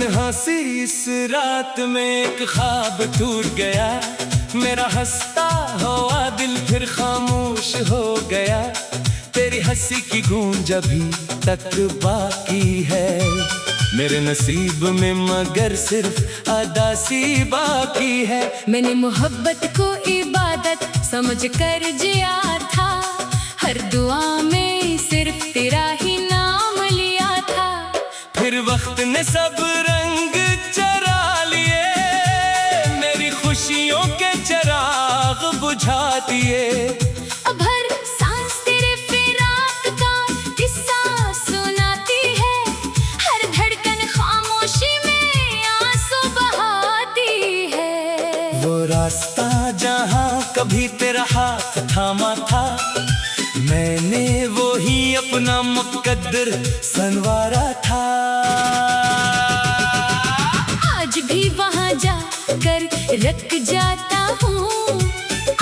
तन्हा सी इस रात में एक ख्वाब टूट गया, मेरा हंसता हुआ दिल फिर खामोश हो गया। तेरी हंसी की गूंज अभी तक बाकी है मेरे नसीब में, मगर सिर्फ अदासी बाकी है। मैंने मोहब्बत को इबादत समझ कर जिया था, हर दुआ में सिर्फ तेरा ही नाम लिया था। फिर वक्त ने सब रंग चरा लिए, मेरी खुशियों के चिराग बुझा दिए। अब हर सांस तेरे फिराक का किस्सा सुनाती है, हर धड़कन खामोशी में आंसू बहाती है। वो रास्ता जहाँ कभी तेरा हाथ थामा था, मैंने वो ही अपना मुकद्दर संवारा था। आज भी वहाँ जाकर रख जाता हूँ,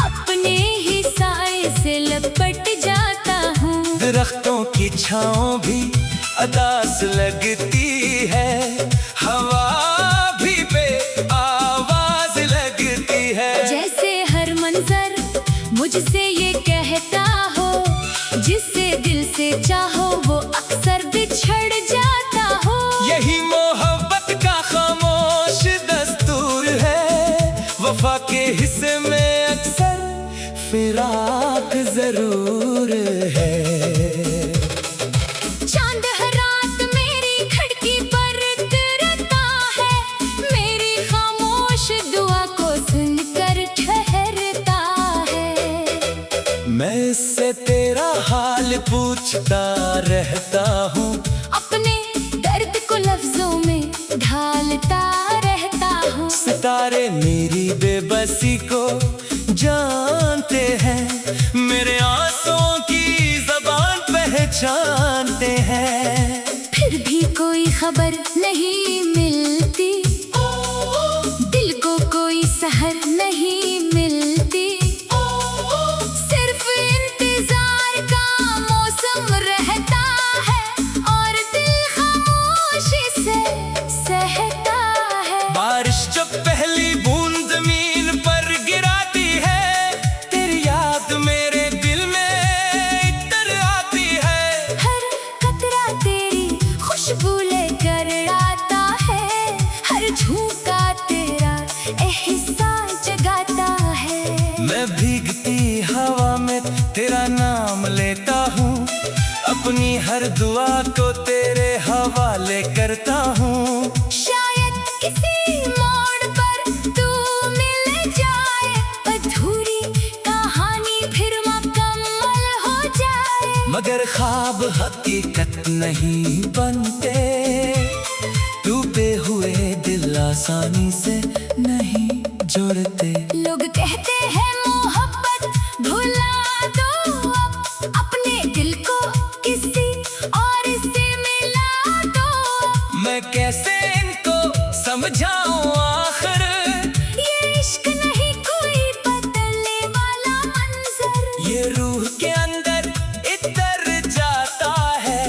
अपने ही साए से लपट जाता हूँ। दरख्तों की छाँव भी अदास लगती है, हवा भी बेआवाज लगती है। जैसे हर मंजर मुझसे ये कहता हो, जिसे दिल से चाहो वो अक्सर बिछड़ जाता हो। यही मोहब्बत का खामोश दस्तूर है, वफा के हिस्से में अक्सर फिराक जरूर है। चांद हर रात मेरी खिड़की पर गिरता है, मेरी खामोश दुआ को सुनकर ठहरता है। मैं इससे तेरा हाल पूछता रहता हूँ, अपने दर्द को लफ्जों में ढालता रहता हूँ। सितारे मेरी बेबसी को जानते हैं, मेरे आंसुओं की ज़बान पहचानते हैं। फिर भी कोई खबर नहीं मिलती, दिल को कोई सहर नहीं मिलती। सिर्फ इंतजार का मौसम रहता है, और दिल खामोशी से सहता है। बारिश जब पहली बूंद जमीन पर गिराती है, तेरी याद मेरे दिल में इतर आती है। हर कतरा तेरी खुशबू लेकर आता है, हर झोंका तेरा एहसास जगाता है। मैं भीगती हवा में तेरा नाम लेता हूँ, अपनी हर दुआ को तेरे हवाले करता हूँ। शायद किसी मोड़ पर तू मिल जाए, अधूरी कहानी फिर मुकम्मल हो जाए। मगर ख्वाब हकीकत नहीं बनते, टूटे हुए दिल आसानी से नहीं जुड़ते। लोग कहते हैं मोहब्बत भुला दो, अब अपने दिल को किसी और से मिला दो। मैं कैसे इनको समझाऊं आखिर, ये इश्क नहीं कोई बदलने वाला मंजर, ये रूह के अंदर इतर जाता है।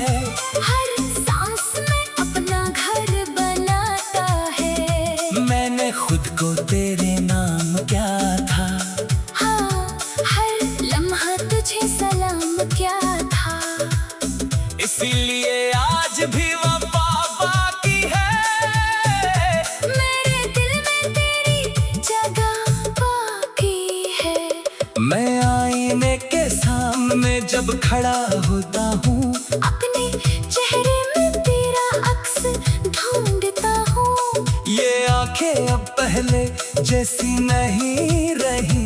हर सांस में अपना घर बनाता है। मैंने खुद को तेरे नाम क्या था, हाँ, हर लम्हा तुझे सलाम क्या था। इसीलिए आज भी वफा बाकी है, मेरे दिल में तेरी जगह बाकी है। मैं आईने के सामने जब खड़ा होता हूँ, अपने चेहरे में तेरा अक्स ढूंढता हूँ। ये आंखें अब पहले जैसी नहीं रही,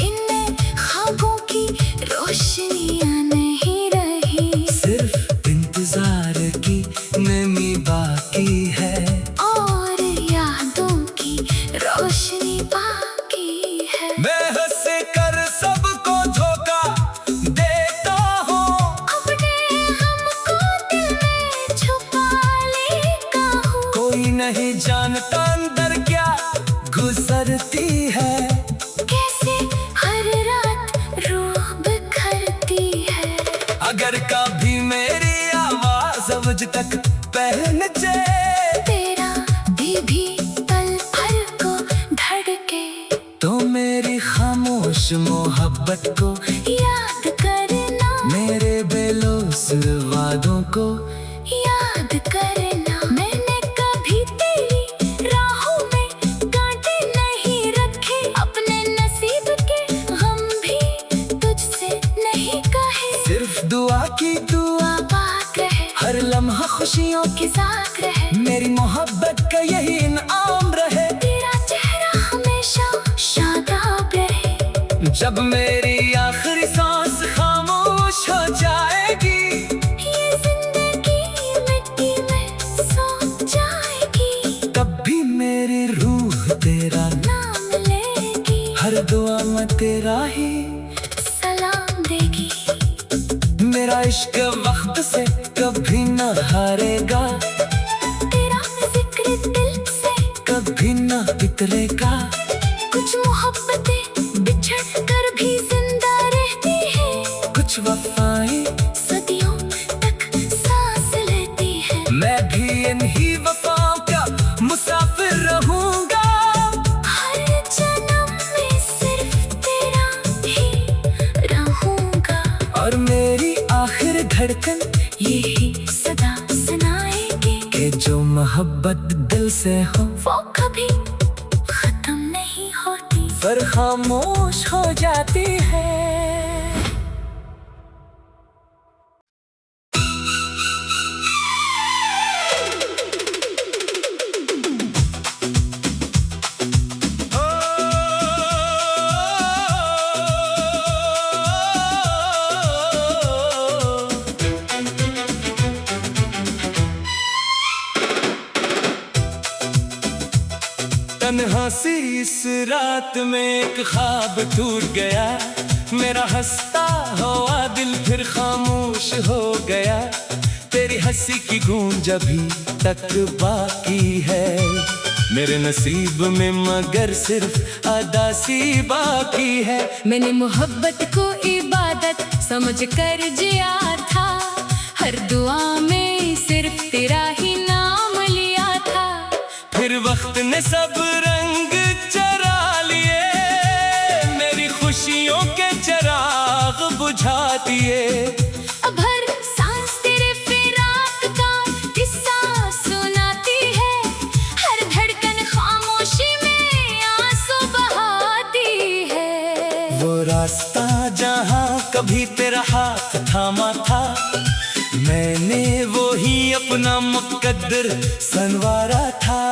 इनमें ख्वाबों की रोशनियाँ नहीं रही। सिर्फ इंतजार की नमी बाकी है, और यादों की रोशनी बाकी है। मैं हंस कर सबको धोखा देता हूँ, अपने गम को दिल में छुपा लेता हूँ। कोई नहीं जानता अंदर क्या गुजरती है, कैसे हर रात रूह बिखरती है। अगर कभी मेरी आवाज अब तक पहन जाए, तेरा को याद करना। मैंने कभी तेरी राहों में कांटे नहीं रखे, अपने नसीब के गम भी तुझसे नहीं कहे। सिर्फ दुआ की दुआ पाक रहे, हर लम्हा खुशियों के साथ रहे, मेरी मोहब्बत का यही इनाम रहे। तेरा चेहरा हमेशा शादाब रहे। जब मेरी आखिरी सांस खामोश हो जाएगी, ये जिंदगी मिट्टी में सो जाएगी, तब भी मेरी रूह तेरा नाम लेगी, हर दुआ में तेरा ही सलाम देगी। मेरा इश्क वक्त से कभी न हारेगा, तेरा जिक्र दिल से कभी न बितरेगा। कुछ मोहब्बतें बिछड़ कर भी जिंदा रहती है, कुछ वफाएं सदियों तक सांस लेती है। मैं भी इन्हीं वफाओं का मुसाफिर रहूंगा। हर जन्म में सिर्फ तेरा ही रहूंगा, और मेरी आखिर धड़कन यही सदा सुनाएगी कि जो मोहब्बत दिल से हो वो कभी खत्म नहीं होती, पर खामोश हो जाती है। तन्हा सी इस रात में एक ख्वाब टूट गया, मेरा हंसता हुआ दिल फिर खामोश हो गया। तेरी हंसी की गूंज अभी तक बाकी है मेरे नसीब में, मगर सिर्फ अदासी बाकी है। मैंने मोहब्बत को इबादत समझ कर जिया था, हर दुआ में सिर्फ तेरा ही नाम लिया था। फिर वक्त ने सब रंग चरा लिए, मेरी खुशियों के चिराग बुझा दिए। अब हर सांस तेरे फिराक का किस्सा सुनाती है, हर धड़कन खामोशी में आंसू बहाती है। वो रास्ता जहाँ कभी तेरा हाथ थामा था, मैंने वो ही अपना मुकद्दर संवारा था।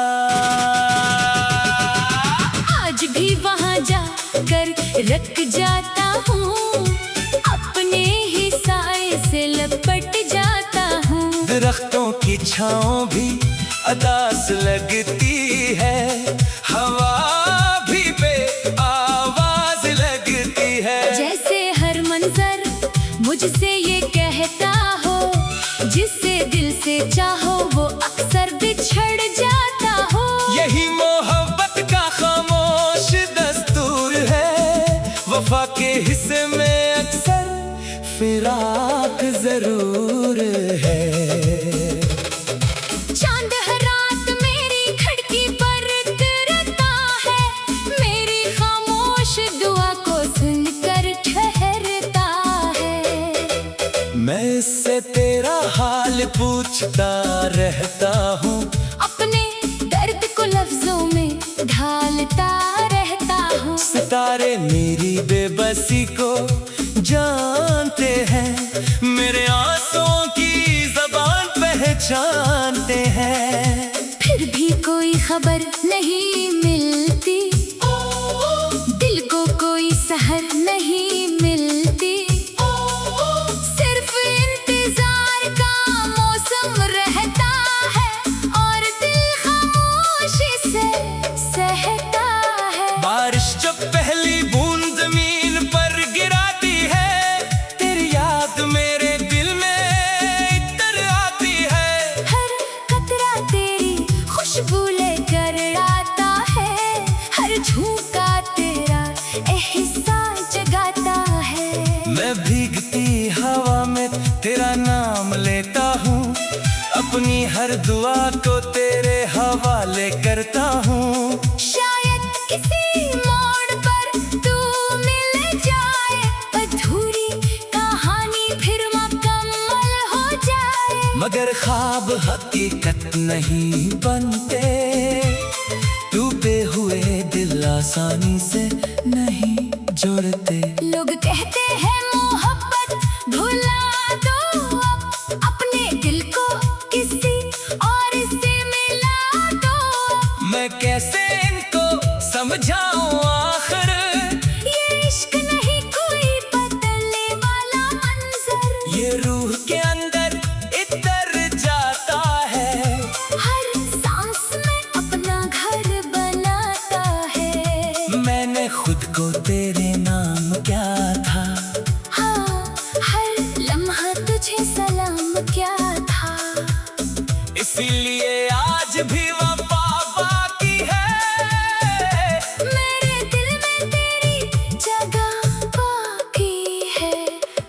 आज भी वहाँ जा कर रख जाता हूँ, अपने ही साए से लपट जाता हूँ। दरख्तों की छाँव भी अदास लगती है, हवा भी बेआवाज लगती है। जैसे हर मंजर मुझसे ये कहता हो, जिसे दिल से चाहो वो अक्सर बिछड़ जाता हो। यही मोहब्बत का खामोश दस्तूर है, वफा के हिस्से में अक्सर फिराक जरूर है। चांद हर रात मेरी खिड़की पर उतरता है, मेरी खामोश दुआ को सुनकर ठहरता है। मैं इससे तेरा हाल पूछता रहता हूँ, अपने दर्द को लफ्जों में ढालता रहता हूँ। सितारे मेरी बेबसी को जानते हैं, मेरे आंसुओं की ज़बान पहचानते हैं। फिर भी कोई खबर नहीं मिलती, दिल को कोई सहर नहीं मिलती। सिर्फ इंतजार का मौसम रहता है, और दिल खामोशी से सहता है। बारिश जब पहली बूंद जमीन पर गिराती है, तेरी याद मेरे दिल में इतर आती है। हर कतरा तेरी खुशबू लेकर आता है, हर झोंका तेरा एहसास जगाता है। मैं भीगती हवा में तेरा नाम लेता हूँ, अपनी हर दुआ को तेरे हवाले करता हूँ। शायद किसी मोड़ पर तू मिल जाए, अधूरी कहानी फिर मुकम्मल हो जाए। मगर ख्वाब हकीकत नहीं बनते, टूटे हुए दिल आसानी से नहीं जोड़ते। लोग कहते हैं मोहब्बत भुला दो, अपने दिल को किसी और से मिला दो। मैं कैसे इनको समझाऊं आखिर, ये इश्क नहीं कोई बदलने वाला मंजर, ये रूह के अंदर इतर जाता है, हर सांस में अपना घर बनाता है। मैंने खुद को तेरे नाम क्या था, हाँ, हर लम्हा तुझे सलाम क्या था। इसीलिए आज भी वफा बाकी है, मेरे दिल में तेरी जगह बाकी है।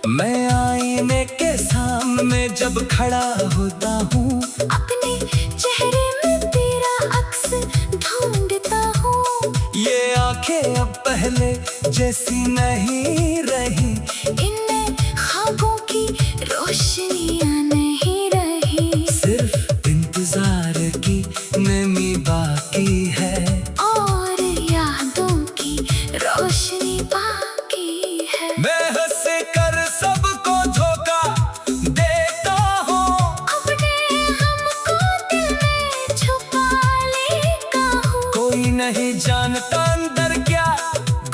मैं आईने के सामने जब खड़ा होता हूँ, अपने चेहरे में तेरा अक्स ढूंढता हूँ। ये आंखें अब पहले जैसी नहीं रही, इनमें ख्वाबों की रोशनियाँ नहीं रही, सिर्फ इंतजार की नमी बाकी है, और यादों की रोशनी बाकी है। मैं हंस कर सबको धोखा देता हूँ, अपने गम को दिल में छुपा लेता हूँ। कोई नहीं जानता अंदर क्या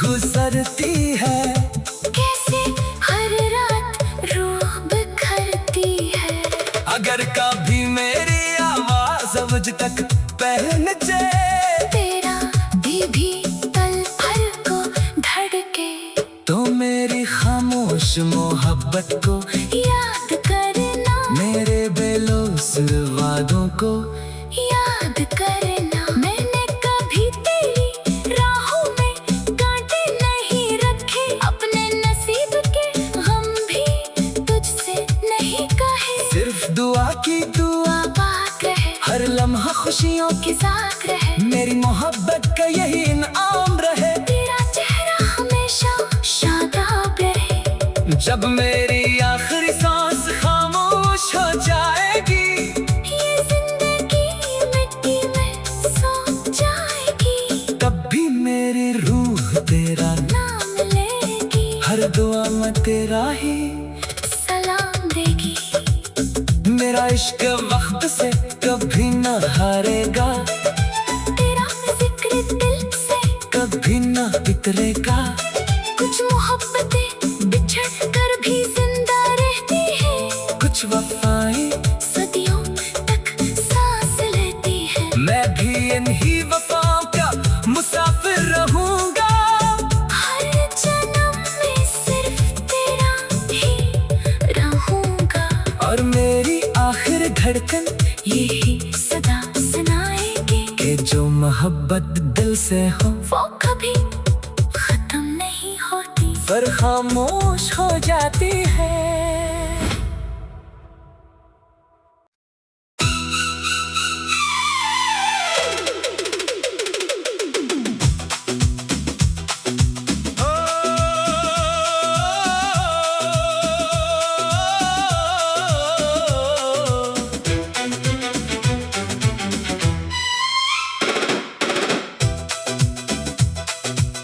गुजरती है, कैसे हर रात रूह बिखरती है। अगर कभी मेरी आवाज अवज तक पहुंचे, तेरा भी तल भर को धड़के, तो मेरी खामोश मोहब्बत को याद करना, मेरे बेलौस वादों को याद करना। मैंने कभी तेरी राहों में कांटे नहीं रखे, अपने नसीब के गम भी तुझसे नहीं कहे। सिर्फ दुआ की दुआ बात रहे, हर लम्हा खुशियों के साथ रहे, मेरी मोहब्बत का यही इनाम रहे। तेरा चेहरा हमेशा शादाब रहे। जब मेरी आखिरी सांस खामोश हो जाएगी, ये जिंदगी मिट्टी में सो जाएगी, तब भी मेरी रूह तेरा नाम लेगी, हर दुआ में तेरा ही सलाम देगी। मेरा इश्क वक्त से कभी न हारेगा, तेरा जिक्र दिल से कभी न बिखरेगा। कुछ मोहब्बतें बिछड़ कर भी जिंदा रहती है, कुछ वफाएं सदियों तक सांस लेती है। मैं भी इन्हीं वफाओं का मुसाफिर रहूंगा, हर जन्म में सिर्फ तेरा ही रहूंगा, और मेरी आखिर धड़कन यही सदा सुनाएगी कि जो मोहब्बत दिल से हो वो कभी खत्म नहीं होती, पर खामोश हो जाती है।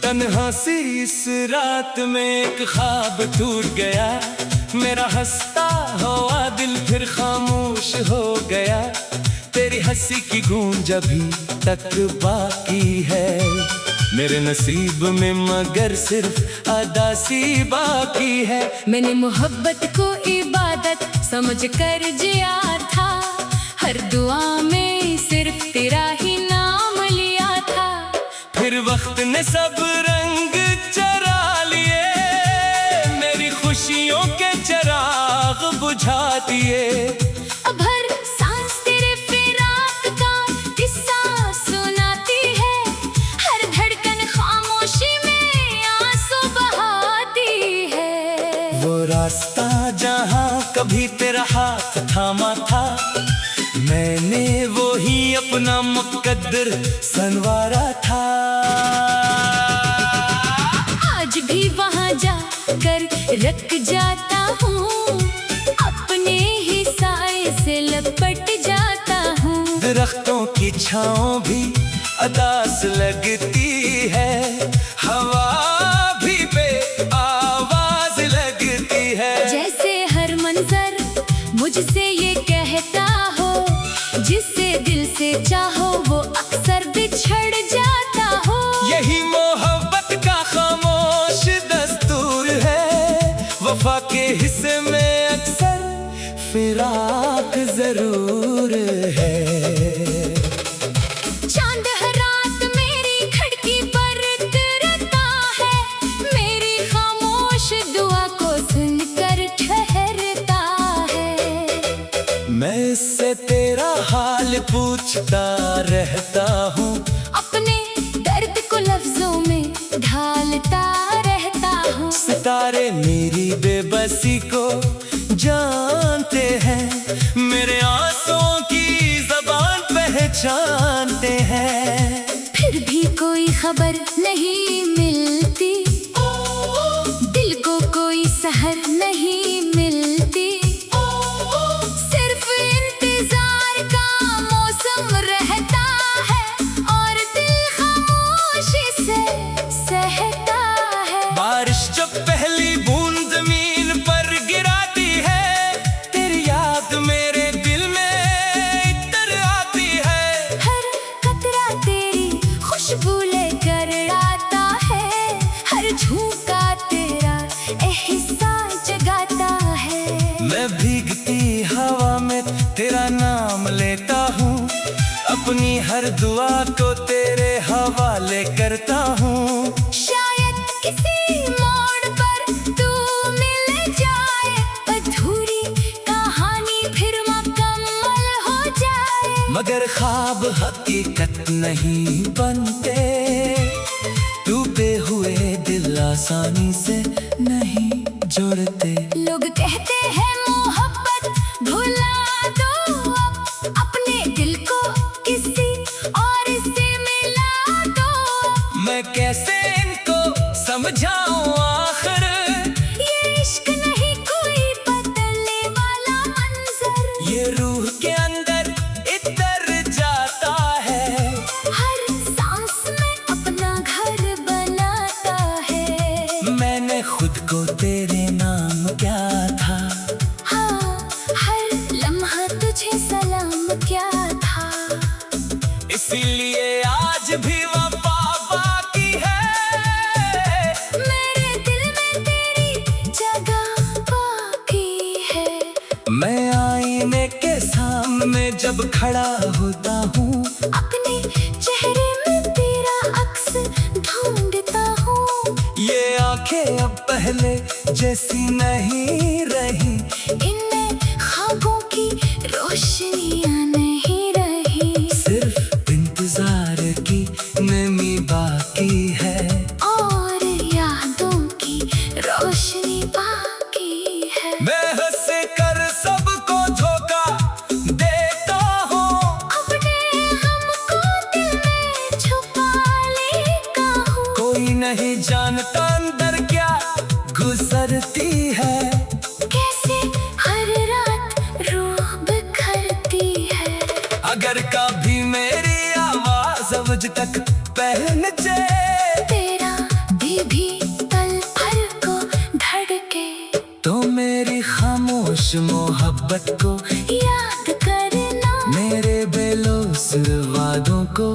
तन्हा सी इस रात में एक ख्वाब टूट गया, मेरा हंसता हुआ दिल फिर खामोश हो गया। तेरी हंसी की गूंज अभी तक बाकी है, मेरे नसीब में मगर सिर्फ अदासी बाकी है। मैंने मोहब्बत को इबादत समझ कर जिया था, हर दुआ में सिर्फ तेरा ही नाम लिया था। फिर वक्त ने सब रंग चरा लिए, मेरी खुशियों के चिराग बुझा दिए। अब हर सांस तेरे फिराक का किस्सा सुनाती है, हर धड़कन खामोशी में आंसू बहाती है। वो रास्ता जहाँ कभी तेरा हाथ थामा था, मैंने वो ही अपना मुकद्दर संवारा था। आज भी वहाँ जा कर रख जाता हूँ, अपने ही साए से छाँव भी अदास लगती है, हवा भी बेआवाज लगती है। जैसे हर मंजर मुझसे ये कहता हो, जिसे दिल से चाहो वो अक्सर बिछड़ जाता हो। यही मोहब्बत का खामोश दस्तूर है, वफा के हिस्से में अक्सर फिराक जरूर है। चांद हर रात मेरी खिड़की पर तिरकता है, मेरी खामोश दुआ को सुनकर ठहरता है। मैं इससे तेरा हाल पूछता रहता हूँ, अपने दर्द को लफ्जों में ढालता रहता हूँ। सितारे मेरी बेबसी को जानते हैं, मेरे आंसुओं की ज़बान पहचानते हैं। फिर भी कोई खबर नहीं मिलती, दिल को कोई सहर नहीं मिलती। सिर्फ इंतजार का मौसम रहता है और दिल खामोशी से सहता है। बारिश जब पहली बूंद जमीन पर गिराती है, तेरी याद मेरे दिल में इतर आती है। हर कतरा तेरी खुशबू लेकर आता है, हर झोंका तेरा एहसास जगाता है। मैं भीगती हवा में तेरा नाम लेता हूँ, अपनी हर दुआ को तेरे हवाले करता हूँ। शायद किसी मोड़ पर तू मिल जाए, अधूरी कहानी फिर मुकम्मल हो जाए। मगर ख्वाब हकीकत नहीं बनते, टूटे हुए दिल आसानी से नहीं जुड़ते। लोग कहते हैं मोहब्बत भुला दो, अपने दिल को किसी और से मिला दो। मैं कैसे इनको समझाऊं आखिर, ये इश्क नहीं कोई बदलने वाला मंजर, ये रूह के अंदर इतर जाता है। हर सांस में अपना घर बनाता है। मैंने खुद को तेरे नाम क्या था, हाँ, हर लम्हा तुझे सलाम क्या था। इसीलिए आज भी वफा बाकी है, मेरे दिल में तेरी जगह बाकी है। मैं आईने के सामने जब खड़ा होता हूँ, अपने चेहरे में तेरा अक्स ढूंढता हूँ। ये आंखें अब पहले जैसी नहीं रही, इनमें ख्वाबों की रोशनियाँ नहीं रही। सिर्फ इंतजार की नमी बाकी है, और यादों की रोशनी बाकी है। मैं हंस कर सबको धोखा देता हूँ, अपने गम को दिल में छुपा लेता हूँ। कोई नहीं जानता अंदर क्या गुजरती है। कैसे हर रात रूह बिखरती है। अगर कभी मेरी आवाज अवज तक पहुंचे, तेरा भी पल भर को धड़के, तो मेरी खामोश मोहब्बत को, याद करना मेरे बेलौस वादों को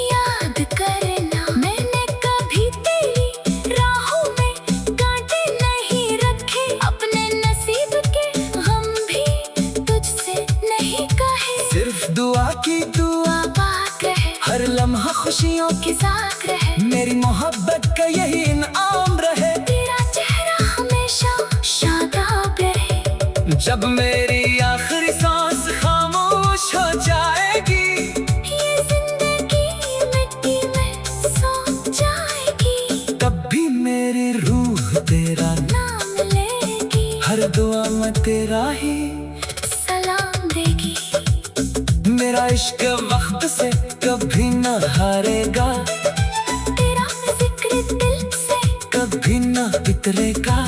याद करना। मैंने कभी तेरी राहों में कांटे नहीं रखे, अपने नसीब के गम भी तुझसे नहीं कहे। सिर्फ दुआ की दुआ बात रहे, हर लम्हा खुशियों के साथ रहे, मेरी मोहब्बत का यही इनाम रहे। तेरा चेहरा हमेशा शादाब रहे। जब मेरी आखिरी सांस खामोश हो जाएगी, ये जिंदगी मिट्टी में सो जाएगी, तब भी मेरी रूह तेरा नाम लेगी, हर दुआ में तेरा ही सलाम देगी। मेरा इश्क वक्त से कभी न हारेगा, तेरा जिक्र दिल से कभी न बितरेगा।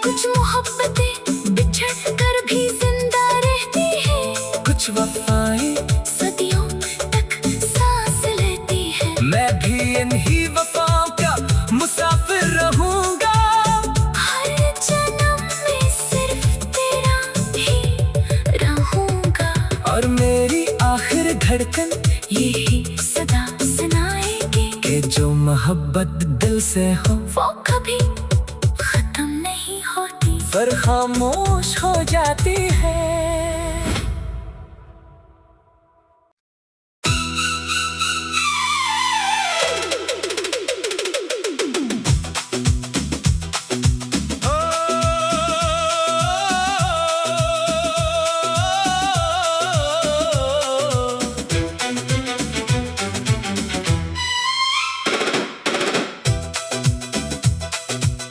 कुछ मोहब्बतें बिछड़ कर भी जिंदा रहती है, कुछ वफाएं सदियों तक धड़कन यही सदा सुनाएगी कि जो मोहब्बत दिल से हो वो कभी खत्म नहीं होती, पर खामोश हो जाती है।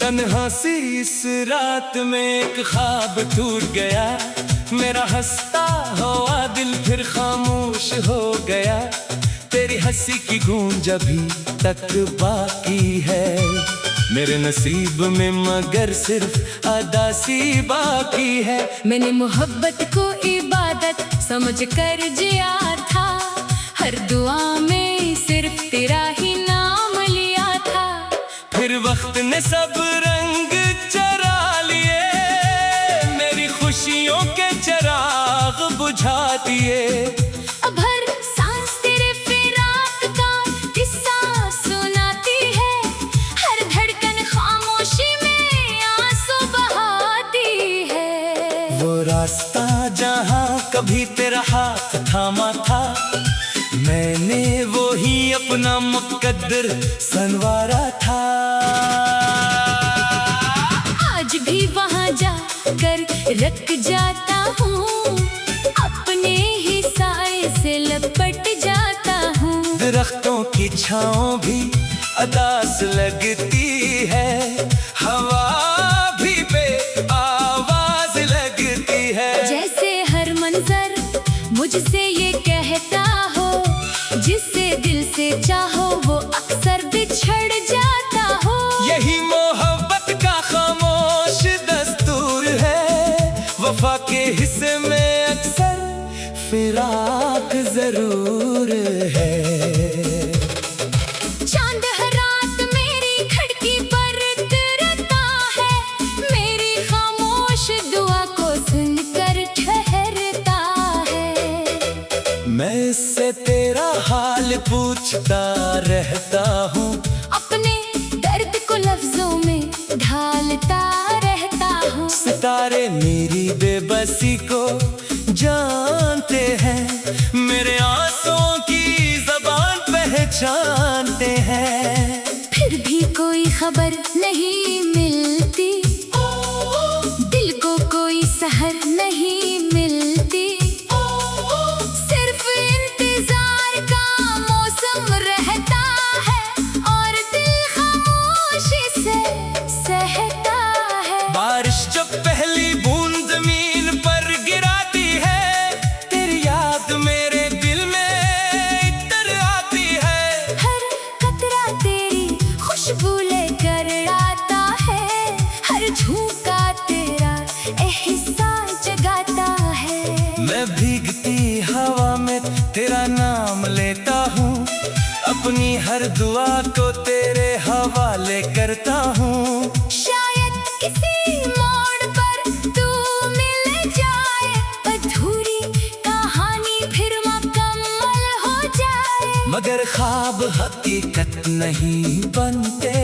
तन्हा सी इस रात में एक ख्वाब टूट गया, मेरा हंसता हुआ दिल फिर खामोश हो गया। तेरी हंसी की गूंज अभी तक बाकी है मेरे नसीब में, मगर सिर्फ अदासी बाकी है। मैंने मोहब्बत को इबादत समझ कर जिया था, हर दुआ में सिर्फ तेरा ही नाम लिया था। फिर वक्त ने सब रंग चरा लिए, मेरी खुशियों के चिराग बुझा दिए। अब हर सांस तेरे फिराक का किस्सा सुनाती है, हर धड़कन खामोशी में आंसू बहाती है। वो रास्ता जहाँ कभी तेरा हाथ थामा था, मैंने वो ही अपना मुकद्दर संवारा था। आज भी वहाँ जा कर रख जाता हूँ, अपने ही साए से लपट जाता हूँ। दरख्तों की छाँव भी अदास लगती है, हवा भी बेआवाज लगती है। जैसे हर मंजर मुझसे ये कहता हो, जिसे दिल से चाहो वो अक्सर बिछड़ जाता हो। यही मोहब्बत का खामोश दस्तूर है, वफा के हिस्से में अक्सर फिराक जरूर है। चांद हर रात मेरी खिड़की पर उतरता है, मेरी खामोश दुआ को सुनकर ठहरता है। मैं इससे तेरा हाल पूछता रहता हूँ, अपने दर्द को लफ्जों में ढालता रहता हूँ। सितारे मेरी बेबसी को जानते हैं, मेरे आंसुओं की ज़बान पहचानते हैं। फिर भी कोई खबर नहीं मिलती, दिल को कोई सहर नहीं मिलती। सिर्फ इंतजार का मौसम रहता है, और दिल खामोशी से सहता है। बारिश जब पहली बूंद जमीन पर गिराती है, तेरी याद मेरे दिल में इतर आती है। हर कतरा तेरी खुशबू लेकर आता है, हर झोंका तेरा एहसास जगाता है। मैं भीगती हवा में तेरा नाम लेता हूँ, अपनी हर दुआ को तेरे हवाले करता हूँ। शायद किसी मोड़ पर तू मिल जाए, अधूरी कहानी फिर मुकम्मल हो जाए। मगर ख्वाब हकीकत नहीं बनते,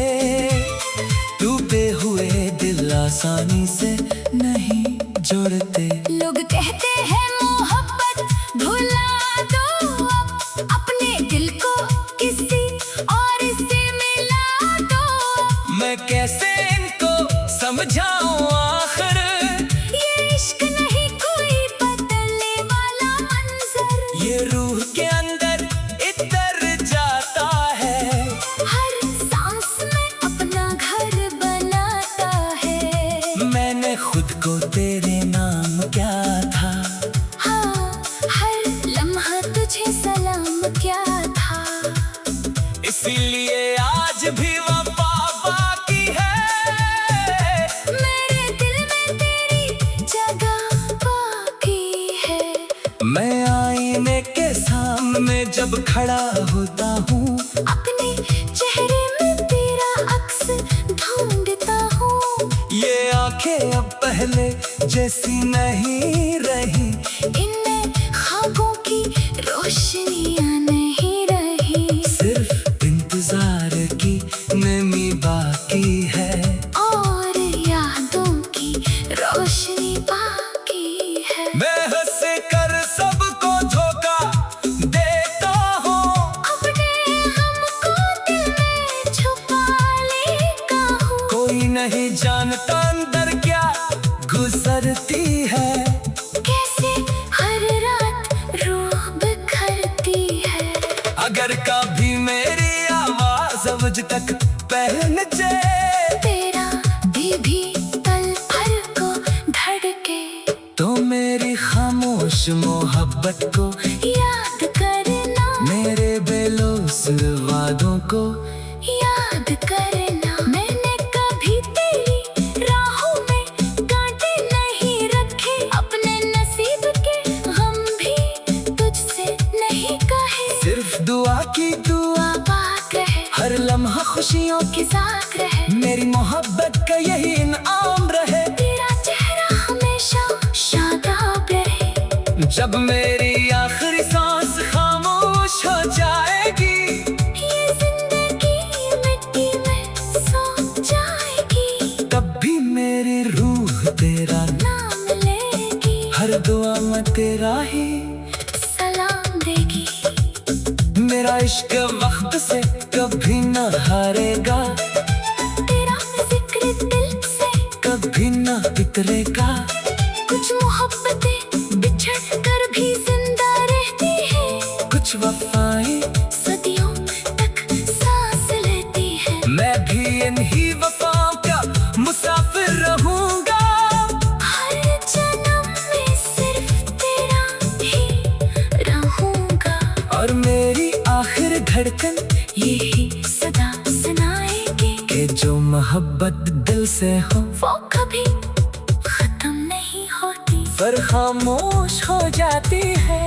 टूटे हुए दिल आसानी से नहीं जुड़ते। लोग कहते हैं मोहब्बत भुला दो, अब अपने दिल को किसी और से मिला दो। मैं कैसे इनको समझाऊं आखिर, ये इश्क नहीं कोई बदलने वाला मंजर, ये रूह के अंदर इतर जाता है। हर सांस में अपना घर बनाता है। मैंने खुद को तेरे नाम क्या था, हाँ, हर लम्हा तुझे सलाम क्या था। इसीलिए आज भी वफा बाकी है, मेरे दिल में तेरी जगह बाकी है। मैं आईने के सामने जब खड़ा होता हूँ, अपने चेहरे में तेरा अक्स ढूंढता हूँ। ये आंखें अब पहले जैसी नहीं रही, इनमें ख्वाबों की रोशनी करती है। कैसे हर रात रूह बिखरती है। अगर कभी मेरी आवाज अवज तक पहुंचे, तेरा भी पल भर को धड़के, तो मेरी खामोश मोहब्बत को याद करना, मेरे बेलौस वादों को याद करना। मैंने कभी तेरी राहों में कांटे नहीं रखे, अपने नसीब के गम भी तुझसे नहीं कहे। सिर्फ दुआ की दुआ बात रहे, हर लम्हा खुशियों के साथ रहे, मेरी मोहब्बत का यही इनाम रहे। तेरा चेहरा हमेशा शादाब रहे। जब मेरी आखिरी सांस खामोश हो जाएगी, ये जिंदगी मिट्टी में सो जाएगी, तब भी मेरी रूह तेरा नाम लेगी, हर दुआ में तेरा ही सलाम देगी। मेरा इश्क वक्त से कभी न हारेगा, तेरा जिक्र दिल से कभी न बिखरेगा। कुछ मोहब्बतें बिछड़ कर भी जिंदा रहती है, कुछ वफाएं सदियों तक सांस लेती है। मैं भी इन्हीं वफाओं का मुसाफिर रहूंगा। हर जन्म में सिर्फ तेरा ही रहूंगा, और मेरी आखिर धड़कन यही सदा सुनाएगी कि जो मोहब्बत दिल से हो वो कभी खत्म नहीं होती। पर खामोश हो जाती है।